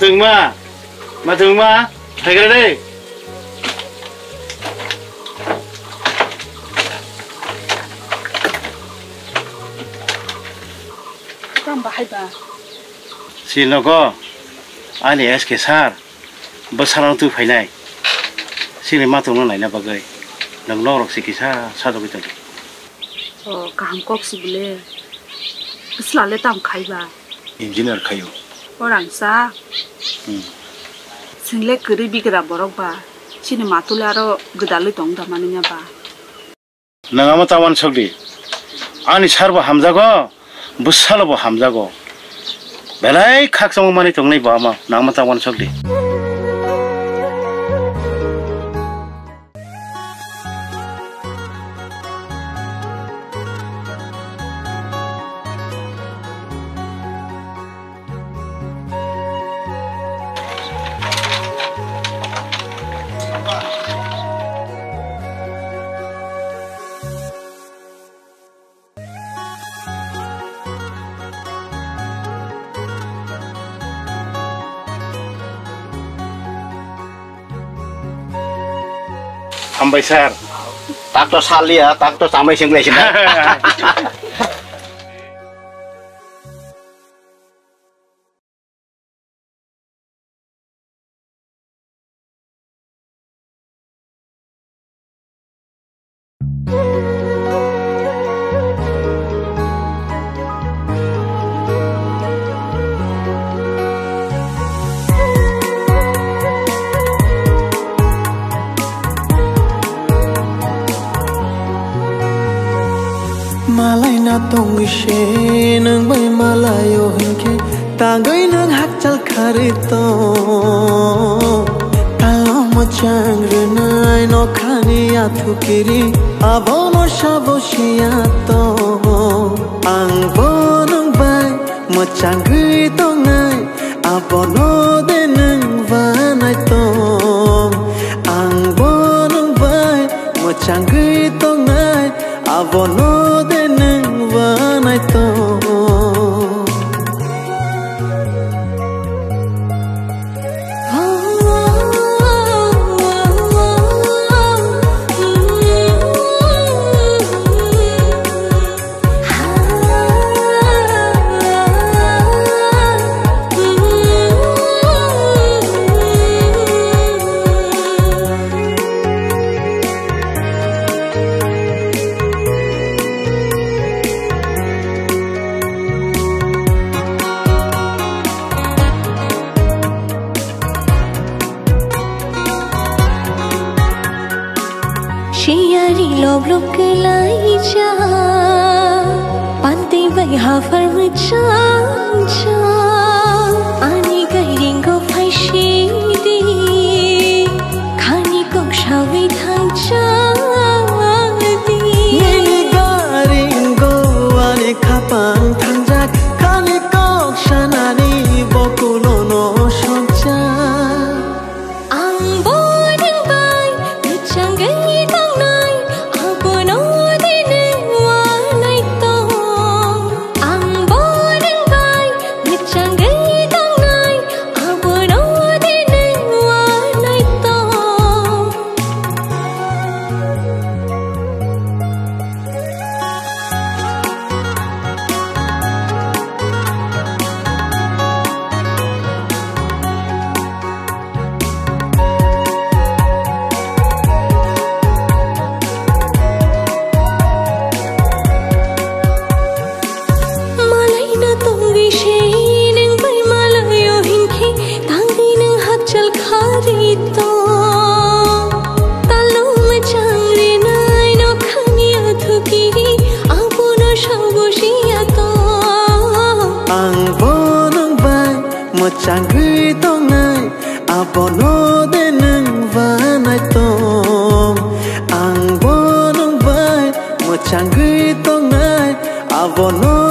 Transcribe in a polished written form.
mà thường mà thầy cái đây Ram bahai ba xin nó có ai này SK sar bớt sao tu phải này xin này mà tụi nó này là bao người nông nô rồi SK sa đâu cái thôi काम कौन सी बोले इसला ले तम खाई बा engineer खायो orang sa single kiri bigra borok ba chini matularo gedalui tong da maninya ba nangama tawan sokdi ani sarbo hamjago busalobo hamjago belai khakjong mani tongnai ba ma nangama tawan sokdi Sampai sar. Tak to sali ya, tak to sampai sing lesin. Malay na tong ishe nang bay malayo hanke tagay nang hakchal kharito talo mo chang renay no khani athukiri abono shaboshiato ang bonong bay mo chang tong nai abono de nang vanay tong ang bonong bay mo chang tong nai abono vanai to Shiyari lob lob kelai cha panti bai hafar cha cha ani gai ringo phai shi di khani kok shawi thang cha di ni ga ringo ani khapang thang jak khani kok shanani bokulo no shoncha ang bodang bai changai chẳng gửi tông này abono de nâng vanai tông ang bonong vai mo chẳng gửi tông này abono